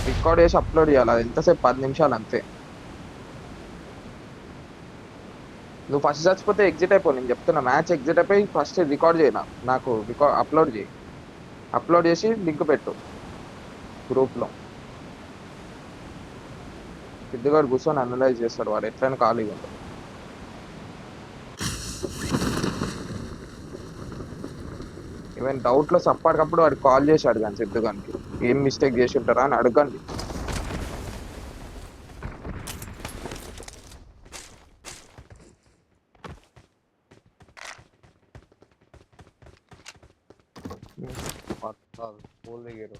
Record చేసి upload చేయాలి, అది ఎంతసేపు 10 నిమిషాలు అంతే. నువ్వు ఫస్ట్ చచ్చిపోతే ఎగ్జిట్ అయిపో, నేను చెప్తున్నా, మ్యాచ్ ఎగ్జిట్ అయిపోయి ఫస్ట్ రికార్డ్ చేయి, నాకు రికార్డ్ అప్లోడ్ చేయి. అప్లోడ్ చేసి లింక్ పెట్టు గ్రూప్ లో. సిద్ధిగాడు కూర్చొని అనలైజ్ చేస్తాడు, వాడు ఎట్లయినా ఖాళీగా ఉంటాడు. ఈవెన్ డౌట్ లో అప్పటికప్పుడు వాడికి కాల్ చేసి అడగండి సిద్ధుగానికి, ఏం మిస్టేక్ చేసి ఉంటారా అని అడగండి. స్కూల్ దిగారు.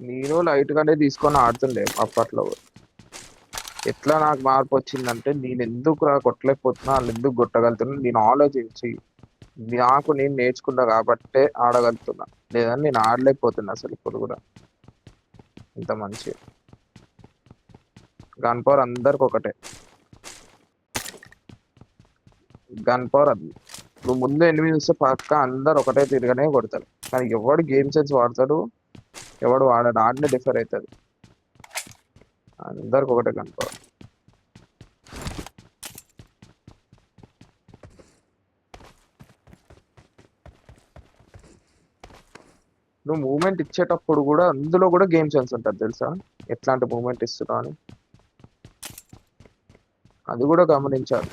నేను లైట్ గానే తీసుకొని ఆడుతుండే అప్పట్లో. ఎట్లా నాకు మార్పు వచ్చిందంటే, నేను ఎందుకు కొట్టలేకపోతున్నా, వాళ్ళు ఎందుకు కొట్టగలుగుతున్నా నేను ఆలోచించి, నాకు నేను నేర్చుకున్నా కాబట్టే ఆడగలుగుతున్నా. లేదని నేను ఆడలేకపోతున్నా అసలు ఇప్పుడు కూడా. ఇంత మంచి గన్ పవర్ అందరికి ఒకటే. గన్ పవర్ అది, నువ్వు ముందు ఎనిమిది చూస్తే పక్క అందరు ఒకటే తిరగనే కొడతారు. కానీ ఎవడు గేమ్ సెన్స్ వాడతాడు, ఎవడు వాడాడు, ఆడనే డిఫర్ అవుతుంది. అందరికి ఒకటే గన్ పవర్. నువ్వు మూమెంట్ ఇచ్చేటప్పుడు కూడా అందులో కూడా గేమ్ సెన్స్ ఉంటుంది తెలుసా, ఎట్లాంటి మూమెంట్ ఇస్తున్నావు అని. అది కూడా గమనించాలి.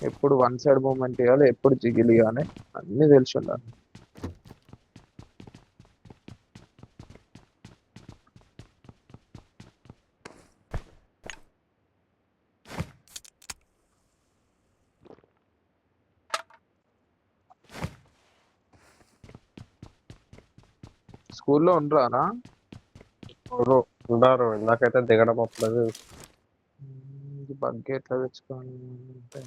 ఎప్పుడు వన్ సైడ్ మూమెంట్ ఇవ్వాలి, ఎప్పుడు జిగిలి అని అన్ని తెలిసి ఉండాలి. స్కూల్లో ఉండరానా? ఉన్నారు ఇందాకైతే దిగడం అప్పుడు. బగ్గి ఎట్లా తెచ్చుకోవాలి అంటే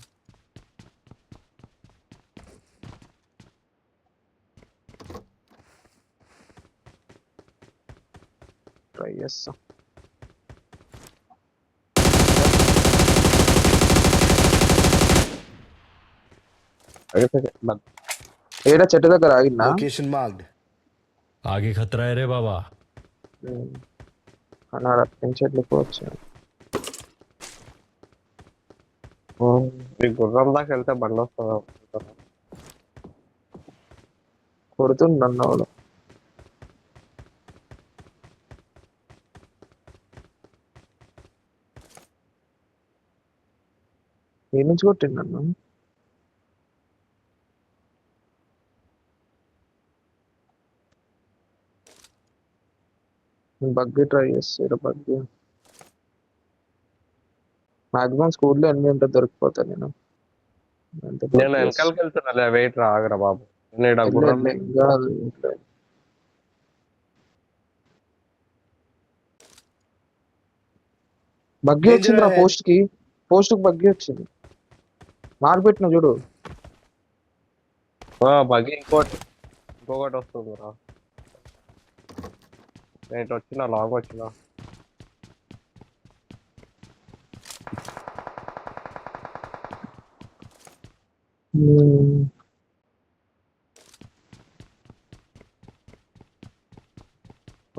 ట్రై చేస్తా. ఏడా చెట్టు దగ్గర ఆగిందా? लोकेशन मार्क्ड आगे खतरा है रे बाबा అన్నాడు, అటు నుంచి వెళ్ళిపోవచ్చు. ఈ గుర్రం దాకా వెళ్తే బండి వస్తుంది. కొడుతుండు అన్నవాడు. ఏ నుంచి కొట్టిండు నన్ను? బగ్గి ట్రై చేస్తాడు, బగ్గి మాక్సిమం స్కూల్లో ఎన్ని ఉంటే దొరికిపోతా నేను. అంతే నేను వెనకాలకి వెళ్తున్నా, వెయిట్ రా ఆగరా బాబు. నేను గుర్రం బగ్గి వచ్చిందిరా పోస్ట్ కి బగ్గి వచ్చింది. మార్పెట్టిన చూడు. బగ్గి ఇంకొకటి వస్తుంది రా. నేను వచ్చిన లాంగ్ వచ్చిన.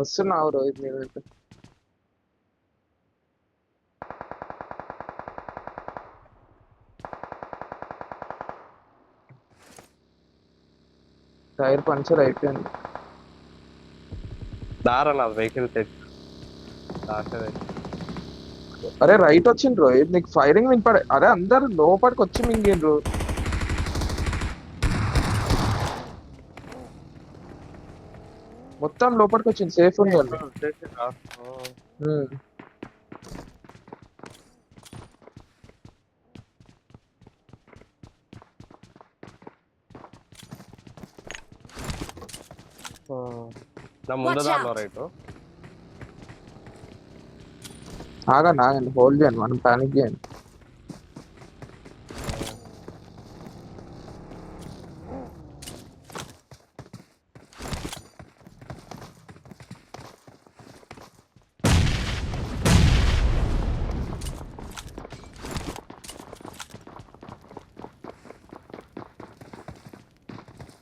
వస్తున్నావు రోహిత్, నేనైతే టైర్ పంచర్ అయిపోయింది. దారా నా వెహికల్ తెచ్చి దాచదే. అరే రైట్ వచ్చిండ్రు, నీకు ఫైరింగ్ వినపడే. అరే అందరు లోపలికి వచ్చి మింగిండ్రు. మొత్తం లోపలికి వచ్చింది, సేఫ్ ఉండండి. వచ్చేసిండ్రా? నా ముందు Watch దారిలో out. రైట్. ఆగండి ఆగండి, హోల్డ్ చేయండి, మనం పానిక్ చేయండి.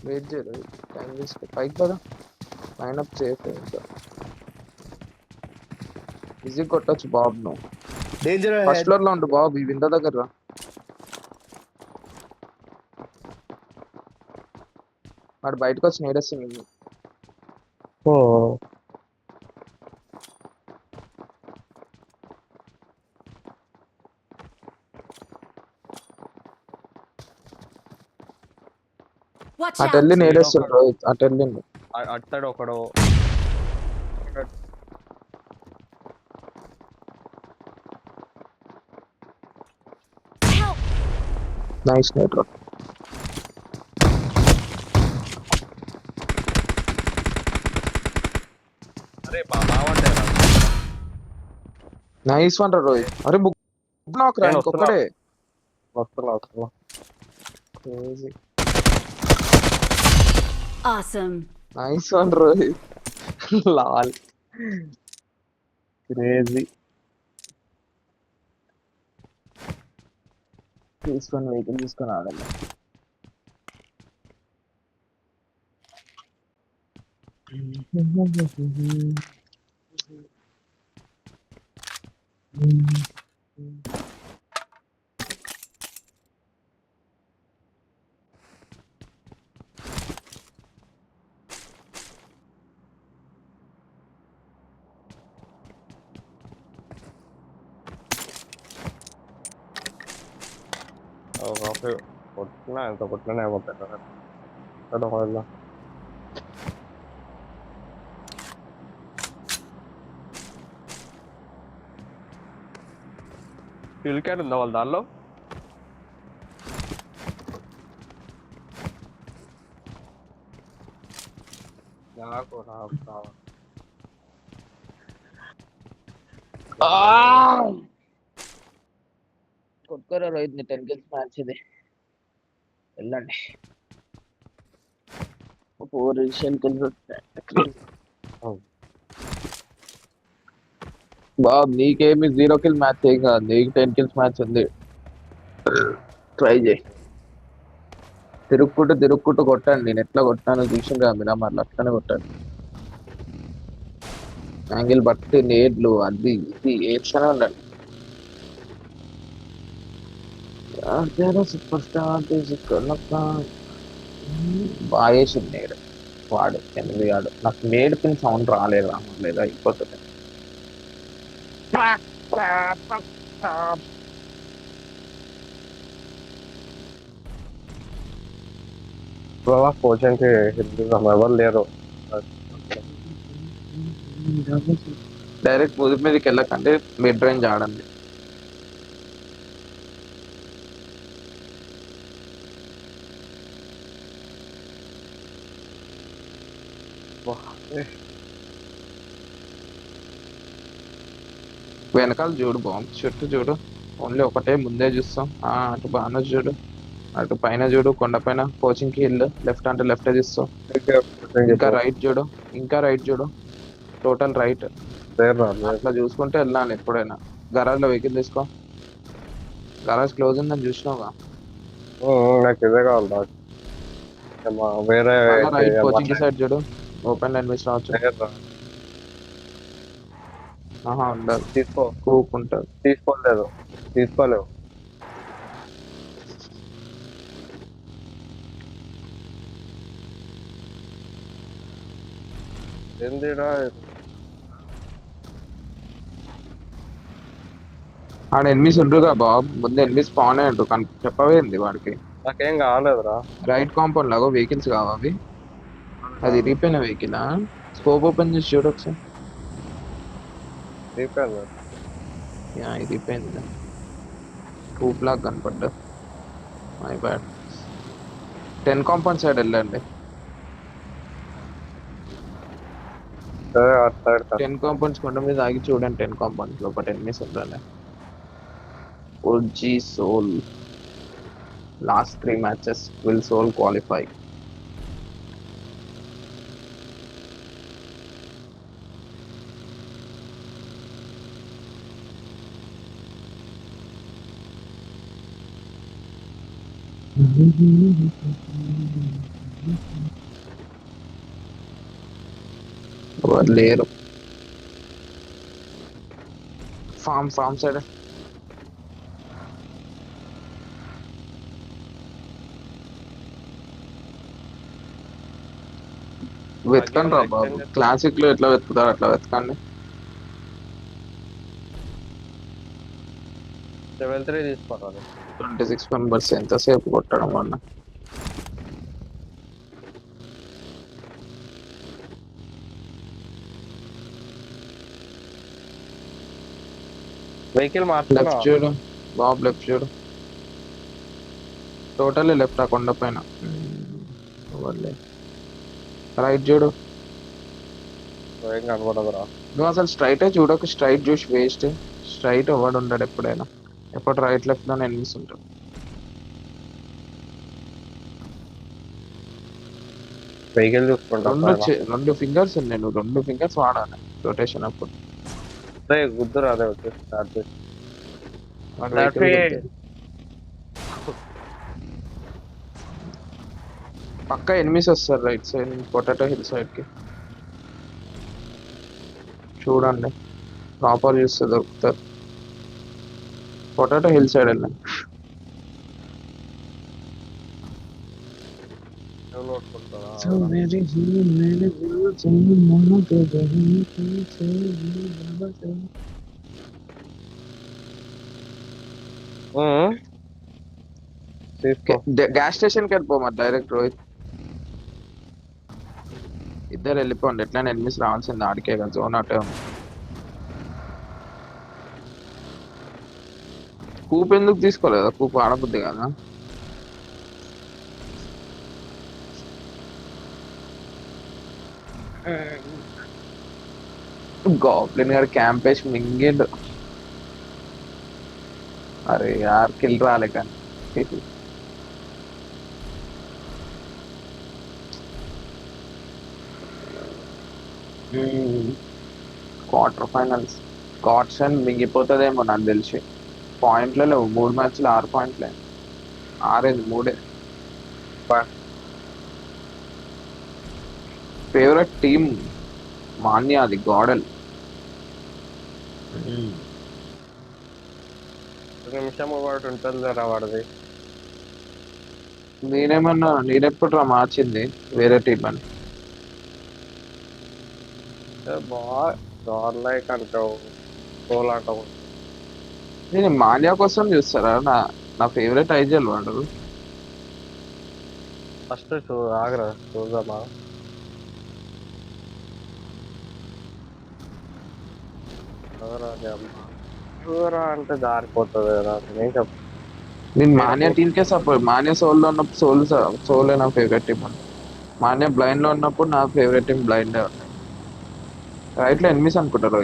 వెయిట్ చేయరు, టైం తీసుకో. పైకి పద, పైన సేఫ్. ఇంకా ఈజీ కొట్టచ్చు బాబు. నువ్వు डेंजर ఫస్ట్ अहेड ఫ్లోర్ లో ఉండు బాబు, ఈ విండో దగ్గర రా. వాడు బయటకు వచ్చి నేరేస్తుంది. Watch అటు out. వెళ్ళి నేరేస్తుంది రోహిత్, అటు వెళ్ళిండు. అట్టాడు ఒకడు. Help. నైస్ నేట్రో. అరే బాగుంటాయి. నైస్ వన్ రా రోహిత్. అరే ముగ్గురు నాకు రా, నేను ఇంకొకడే. వస్తున్నా. Crazy. Awesome. Nice one Rohit. Lal crazy. తీసుకొని వెహికల్ తీసుకొని ఆడాలి. కొట్టినా ఎంత కొట్టినా ఏమవుతాయి కదా. ఫ్యూల్ క్యాన్ ఉందా వాళ్ళ దానిలో? నాకు కొట్టుకోరా రోహిత్, ని 10 kills మ్యాచ్ ఇది. వెళ్ళండి. 4 ఏషియన్ కిల్స్ వస్తాయి. బాబ్ నీకేమి 0 kill మ్యాచ్ ఏం కాదు, నీకు 10 kills మ్యాచ్ ఉంది. ట్రై చేయి. తిరుక్కుంటూ కొట్టండి. నేను ఎట్లా కొట్టానో చూసిండ్రా మీరు, మళ్ళీ అట్లనే కొట్టండి. యాంగిల్ బట్టి నేడ్లు అది ఇది ఏడ్చానే ఉండండి. సూపర్ స్టార్ బాగా వేసింది నేడు. వాడు 8 ఆడు. నాకు నేర్పిన సౌండ్ రాలేదు, లేదా అయిపోతుంది. కోచింగ్కి ఎవరు లేరు. డైరెక్ట్ ముదురు మీదకి వెళ్ళకంటే మిడ్ రేంజ్ ఆడండి. వెనకాల చూడు, బాంబ్ చుట్టూ చూడు. ఓన్లీ ఒకటే ముందే చూస్తాం. అటు బాగా చూడు, అటు పైన చూడు, కొండ పైన కోచింగ్ కి వెళ్ళు. లెఫ్ట్ అంటే లెఫ్ట్ తీస్తాం. ఇంకా రైట్ చూడు, టోటల్ రైట్. అట్లా చూసుకుంటే వెళ్ళాలి ఎప్పుడైనా. గరాజ్ లో వెహికల్ తీసుకో. గరాజ్ క్లోజ్ ఉందని చూసినావుగా. నాకు ఇదే కావాలి. వేరే రైట్ కోచింగ్ సైడ్ చూడు, ఓపెన్ లైన్ మిస్ రావచ్చు. ఉండదు, కూకుంటారు. తీసుకోలేవు. ఏందిరా ఆడ ఎనిమిస్ ఉండ్రుగా బాబు, ముందు ఎనిమిస్ స్పాన్ అయ్యండు చెప్పవేంది వాడికి. నాకేం కాలేదురా. రైట్ కాంపౌండ్ లాగా వెహికల్స్ కావా అవి? అది ఇరిగిపోయిన వెహికల్. స్కోప్ ఓపెన్ చేసి చూడు ఒకసారి. అయిపోయింది. యా ఇరిగిపోయింది. టూప్ లాగా కనపడ్డా. My bad. 10 కాంపౌండ్ సైడ్ వెళ్ళండి. సరే అటు సైడ్ 10 కాంపౌండ్స్ కొండ మీద ఆగి చూడండి. 10 కాంపౌండ్స్ లోపల ఎనిమిస్ ఉండాలి. OG Soul lost 3 matches will Soul qualify. ఎవరు లేరు. ఫామ్ సైడ్ వెతకండి రా బాబు. క్లాసిక్ లో ఎట్లా వెతుకుతారు అట్లా వెతకండి. 73 తీసుకోరాదు. 26 మెంబర్స్ ఎంతసేపు కొట్టడం వల్ల. వెహికల్ మార్చుకున్నా. లెఫ్ట్ చూడు బాబు, లెఫ్ట్ చూడు. టోటల్ లెఫ్ట్ ఆ కొండ పైన. రైట్ చూడు. ఏం కనపడదురా. నువ్వు అసలు స్ట్రైటే చూడకు. స్ట్రైట్ చూసి వేస్ట్. స్ట్రైట్ ఎవడు ఉండడు ఎప్పుడైనా. ఎప్పుడు రైట్ లెఫ్ట్ లోనే ఎనిమిస్ ఉంటాడు. వెహికల్ చూసుకుంటా. రెండు ఫింగర్స్ ఉన్నాయి. నువ్వు 2 ఫింగర్స్ వాడాలి రొటేషన్ అప్పుడు. గుద్దురు అదే వచ్చి స్టార్ట్ చేసి పక్క ఎనిమిస్ వస్తారు right side potato hill side కి. చూడండి ప్రాపర్ చూస్తే దొరుకుతారు. పొటాటో హిల్ సైడ్ వెళ్ళండి. గ్యాస్ స్టేషన్ కి వెళ్ళిపో మరి డైరెక్ట్ రోహిత్. ఇద్దరు వెళ్ళిపోండి. ఎట్లా ఎనిమిస్ రావాల్సింది ఆడికే కదా. జోన్ అటే ఉంది. కూప్ ఎందుకు తీసుకోలేదా? కూప్ ఆడబుద్ది కదా. గోబ్లిన్ గారు క్యాంప్ వేసి మింగిండు. అరే యార్ కిల్ రాలే కానీ. క్వార్టర్ ఫైనల్స్ స్కాట్స్ మింగిపోతుందేమో నాకు తెలిసి. పాయింట్లు లేవు. 3 మ్యాచ్లు 6 పాయింట్లే. 6 3. ఫేవరెట్ టీమ్ మాన్యా, అది గోడల్. నిమిషం ఒకటి ఉంటుంది రా వాడిది. నేనెప్పుడు రా మార్చింది వేరే టీం అని. లైక్ అంటావు, సోల్ అంటావు. నేను మాన్యా కోసం చూస్తారా? నా ఫేవరెట్ ఐజిఎల్ వాడు. ఫస్ట్ ఆగరా చూద్దామా. ఎవరా అంటే దారిపోతుంది కదా. నేను చెప్పు. నేను మాన్యా టీమ్ కే సపోర్ట్. మాన్యా సోల్ లో ఉన్నప్పుడు సోలే నా ఫేవరెట్ టీం. మాన్యా బ్లైండ్ లో ఉన్నప్పుడు నా ఫేవరెట్ టీం బ్లైండ్. రైట్ లో ఎనిమిస్ అనుకుంటారు.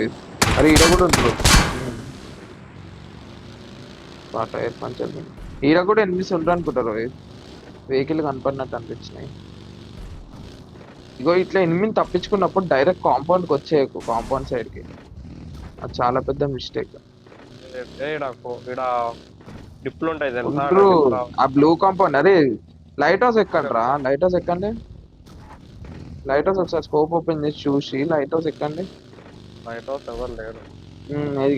అరే ఈడ కూడా ఉంటారు. ఈడ కూడా ఎనిమిస్ ఉంటారు అనుకుంటారు. వెహికల్ కనపడినట్టు అనిపించినాయి. ఇగో ఇట్లా ఎనిమిది తప్పించుకున్నప్పుడు డైరెక్ట్ కాంపౌండ్కి వచ్చేయకు. కాంపౌండ్ సైడ్ కి. అది చాలా పెద్ద మిస్టేక్. డిప్లు ఉంటాయి ఆ బ్లూ కాంపౌండ్. అరే లైట్ హౌస్ ఎక్కండి రా. లైట్ హౌస్ ఎక్కండి. లైట్ హౌస్ ఒకసారి స్కోప్ ఓపెన్ చేసి చూసి లైట్ హౌస్ ఎక్కండి. లైట్ హౌస్ ఎవరు లేరు.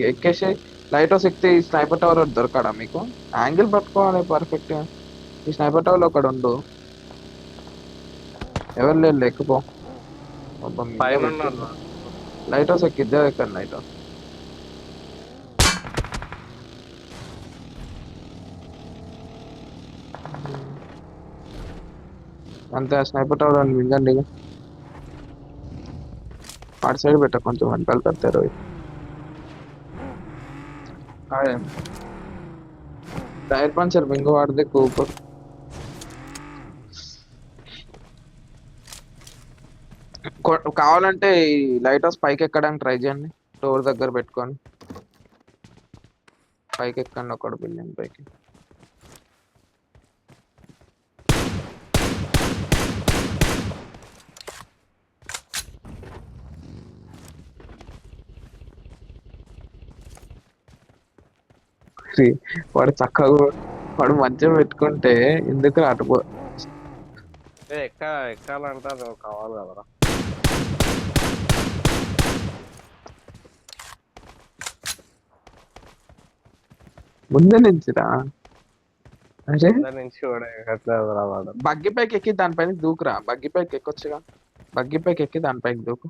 ఎక్కేసి లైట్ హౌస్ ఎక్కితే ఈ స్నైపర్ టవర్ దొరకడా మీకు? యాంగిల్ పట్టుకోవాలి పర్ఫెక్ట్ గా. ఈ స్నైపర్ టవర్ లో ఒకడు ఉండు. ఎవరు లేదు ఎక్కిపో. అబ్బా, మీద పైన పెట్టిండు. ఉన్నాను. లైట్ హౌస్ ఎక్కిద్దా ఎక్కడ లైట్ హౌస్? అంతే స్నైపర్ టవర్ అని మింగండి ఇక. అటు సైడ్ పెట్ట కొంచెం వెనకాల కడతారు. టైర్ పంచర్ మింగు వాడితే కూపు. కావాలంటే ఈ లైట్ హౌస్ పైకి ఎక్కడానికి ట్రై చేయండి. డోర్ దగ్గర పెట్టుకొని పైకి ఎక్కండి ఒకడు బిల్డింగ్ పైకి. వాడు చక్కగా వాడు మంచిగా పెట్టుకుంటే ఎందుకు అటుపో. ఎక్కాలంటే నువ్వు కావాలి కదరా. ముందే నుంచిరా. అరే దాని నుంచి కూడా ఎక్కట్లేదురా వాడు. బగ్గి పైకి ఎక్కి దానిపైన దూకురా. బగ్గి పైకి ఎక్కొచ్చుగా. బగ్గి పైకి ఎక్కి దానిపైకి దూకు.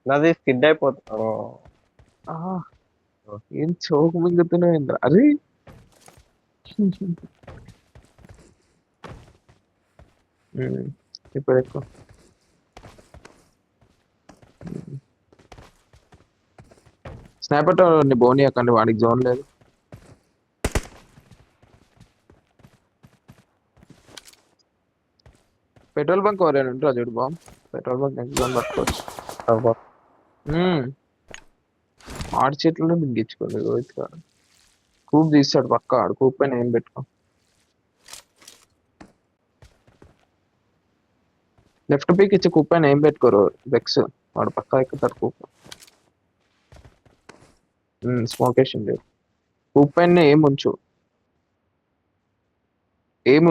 నాది స్కిడ్ అయిపోతాను. ఆహా, ఏం చోకు మింగుతున్నావు ఏంద్ర. అరే ఇప్పుడు ఎక్కువ స్నాపర్ టవర్ బోని అక్కండి, వాడికి జోన్ లేదు. పెట్రోల్ బంక్ ఎవరైనా ఉంటారా చూడు balm. Petrol bunk next zone పట్టుకోవచ్చు. ఆడి చేతుల్లో మింగించుకోండి రోహిత్ గారు. కూప్ తీస్తాడు పక్క. ఆడు కూప్ పైన ఏం పెట్టుకో. లెఫ్ట్ పీక్ ఇచ్చి కూప్ పైన ఏం పెట్టుకోరు వెక్స్. వాడు పక్క ఎక్కుతాడు కూప్. స్మోక్ వేసింది. కూప్ పైన ఏం ఉంచు. ఏం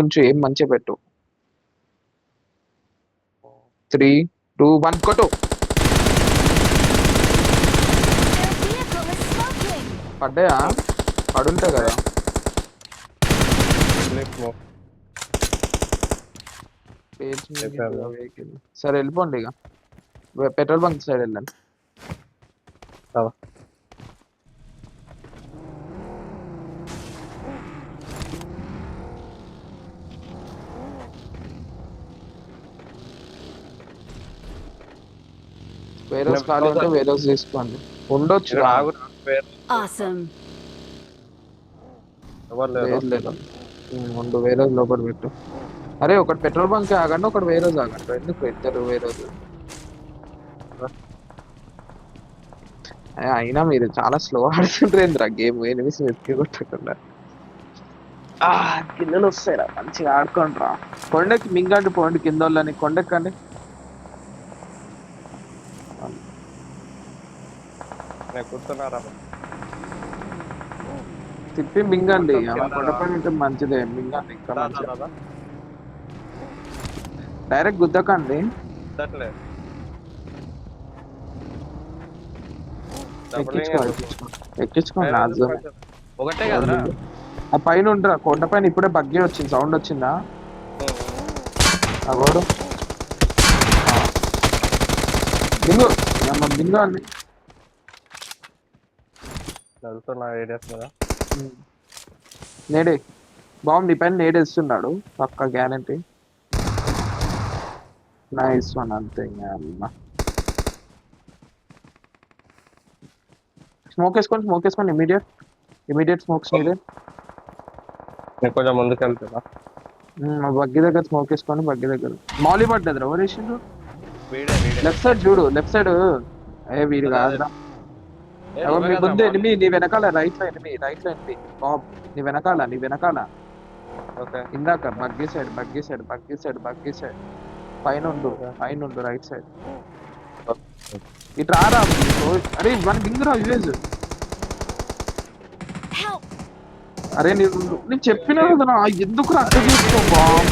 మంచిగా పెట్టు. 3, 2, 1 కొట్టు. Their vehicle is smoking. పడ్డాయా? పడుంటాయి కదా. పేజ్ మీద చెప్పాను. vehicle. సరే వెళ్ళిపోండి ఇక. పెట్రోల్ బంక్ సైడ్ వెళ్ళండి. వేరే ఖాళీ ఉంటే వేరే తీసుకోండి. ఉండొచ్చు ఇక్కడ ఆగు. Awesome. ఎవరు లేరు. వేరే లేదు. ఉండు వేరే లోపల పెట్టు. అరే ఒకటి పెట్రోల్ బంక్ ఆగండి, ఒకటి వేరే ఆగండి. ఎందుకు ఇద్దరు వేరే. అయినా మీరు చాలా స్లో ఆడుతుంటారు గేమ్. ఎనిమిస్ వెతికి కొట్టకుండా కిందలు వస్తాయిరా. మంచిగా ఆడుకోండి రా. కొండకి మింగండి పోండి కింద వాళ్ళని. కొండెక్కండి. నేను కూర్చున్నారా. తిప్పి మింగండి. కొండపైన ఉంటే మంచిదే. మింగండి ఇంకా మంచిగా. డైరెక్ట్ గుద్దకండి. ఎక్కించుకోండి. ఒకటే కదరా. ఆ పైన ఉండరా. కొండ పైన ఇప్పుడే బగ్గే వచ్చింది. సౌండ్ వచ్చిందా? అగోడు బింగు బింగు అండి. వెళ్తున్నా ఏరియాస్ మీద. నేడే బాగుంది. నీ పైన నేడేస్తున్నాడు పక్క గ్యారంటీ. Nice one. అంతే. స్మోక్ వేసుకోండి. ఇమీడియట్ స్మోక్స్ నీడే. నేను కొంచెం ముందుకు వెళ్తున్నా. బగ్గి దగ్గర స్మోక్ వేసుకోండి. బగ్గి దగ్గర మాలీ పడ్డది. ఎవరు వేసిండ్రు? వీడే లెఫ్ట్ సైడ్ చూడు. Left side. వీడు కాదురా. మీ ముందు ఎనిమి. నీ వెనకాల రైట్ లో ఎనిమి. బాబ్ నీ వెనకాల. ఓకే. ఇందాక బగ్గి సైడ్ పైన ఉండు రైట్ సైడ్. ఇటు రారా. అరే మన బింగురా యూజ్. Help. అరే నేను చెప్పినా కదా ఎందుకు అర్థం చేసుకో బాబ్.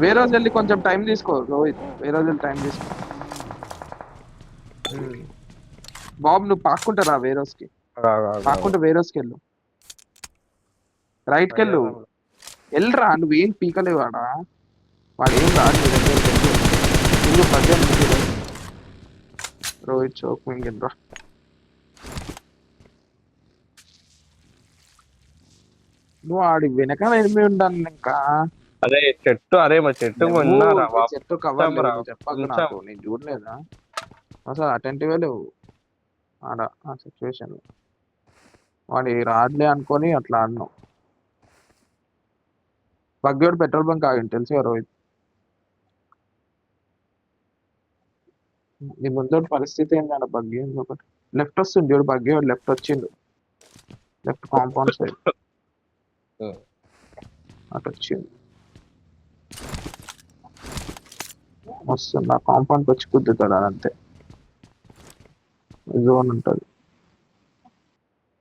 వేరే రోజు వెళ్ళి కొంచెం టైం తీసుకో రోహిత్. వేరే రోజు వెళ్ళి టైం తీసుకో. బాబు నువ్వు పాక్కుంటారా వేరే రోజుకి. కాకుండా వేరేస్కి వెళ్ళు, రైట్కి వెళ్ళు, వెళ్ళరా నువ్వేం పీకలేవాడా, వాడు ఏం రాదు నీ దగ్గరికి వెళ్ళు. ఇంకో 18 రోహిత్ చౌక్ మింగినరా. నువ్వు ఆడి వెనకాల ఎనిమి ఉండాలి ఇంకా. అరే చెట్టు, అరే మా చెట్టు ఉన్నారా నువ్వు చెట్టు కవర్ రా, చెప్పకు కొంచెం. నాకు, నేను చూడలేదా అసలు అటెంటివ్ లేవు ఆడ ఆ సిచ్యువేషన్. వాడి రాడ్లే అనుకొని అట్లా ఆడినావు. బగ్గోడు పెట్రోల్ బంక్ ఆగింది తెలుసు కదా రోహిత్. నీ ముందు పరిస్థితి ఏంటంటే బగ్గి ఒకటి లెఫ్ట్ వస్తుంది చూడు, బగ్గి లెఫ్ట్ వచ్చిండు, లెఫ్ట్ కాంపౌండ్ సైడ్ అటు వచ్చింది. వస్తుంది ఆ కాంపౌండ్కి వచ్చి కుద్దుతాడు అదంతే, జోన్ ఉంటుంది.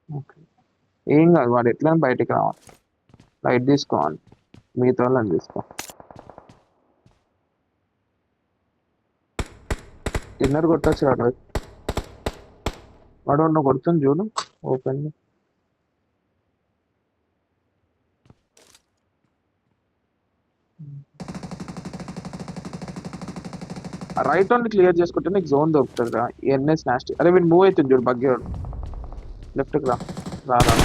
ఓకే ఏం కాదు, వాడు ఎట్లయినా బయటికి రావాలి, లైట్ తీసుకోవాలి, మిగతా వాళ్ళని తీసుకో. డిన్నర్ కొట్టచ్చు వాడు, వాడు నువ్వు కొడుతుంది చూడు ఓపెన్. రైట్ ఓన్లీ క్లియర్ చేసుకుంటే నీకు జోన్ దొరుకుతుంది రా. ఎన్ఎస్ నాస్టీ, అరే వీడు మూవ్ అవుతుంది చూడు బగ్గి వాడు, లెఫ్ట్కి రా రా రా.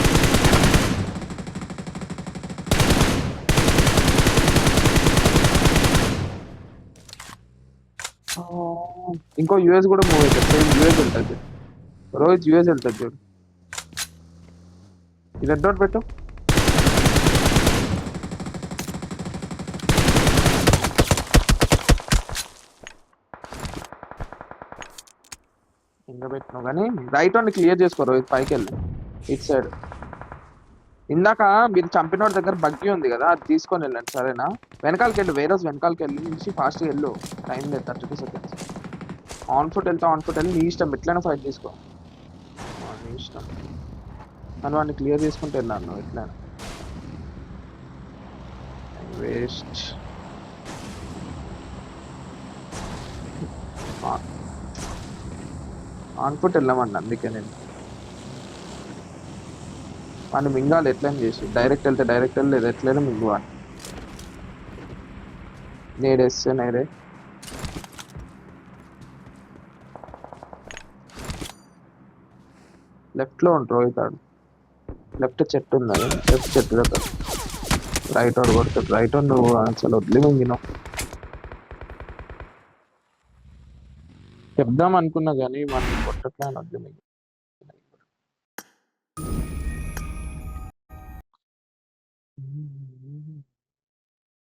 ఇంకో యూఎస్ కూడా మూవ్ అవుతుంది, సేమ్ యూఎస్ వెళ్తుంది రోహిత్, యూఎస్ వెళ్తుంది చూడు. ఇది రెడ్ డాట్ పెట్టు. ఇంకా పెట్టినావు కానీ రైట్ ఓన్లీ క్లియర్ చేసుకో రోహిత్, పైకి వెళ్ళి ఇటు సైడ్. ఇందాక మీరు చంపినోడి దగ్గర బగ్గి ఉంది కదా, అది తీసుకొని వెళ్ళండి సరేనా. వెనకాలకి వెళ్ళు, వేరే వెనకాలకి వెళ్ళి నుంచి ఫాస్ట్గా వెళ్ళు, టైం లేదు 32 seconds. ఆన్ ఫుట్ వెళ్తా, ఆన్ ఫుట్ వెళ్ళి నీ ఇష్టం, ఎట్లయినా ఫైట్ తీసుకో నీ ఇష్టం. అని వాడిని క్లియర్ చేసుకుంటే వెళ్ళాను ఎట్లయినా. వేస్ట్ ఆన్ ఫుట్ వెళ్ళామండి, అందుకే నేను వాడిని మింగాలి ఎట్లయినా చేసి. డైరెక్ట్ వెళ్తే డైరెక్ట్ వెళ్ళి లేదు ఎట్లయినా మింగువాడి. నేడేస్తే నేడే లెఫ్ట్ లో ఉంటారు అవుతాడు, లెఫ్ట్ చెట్టు ఉన్నది, లెఫ్ట్ చెట్టు దగ్గర రైట్ వాడు కొడుతాడు. రైట్ వాడు నువ్వు అసలు వదిలి మింగినావు. చెప్దాం అనుకున్నా కానీ మనం కొట్టట్లే అని వద్దు మీకు.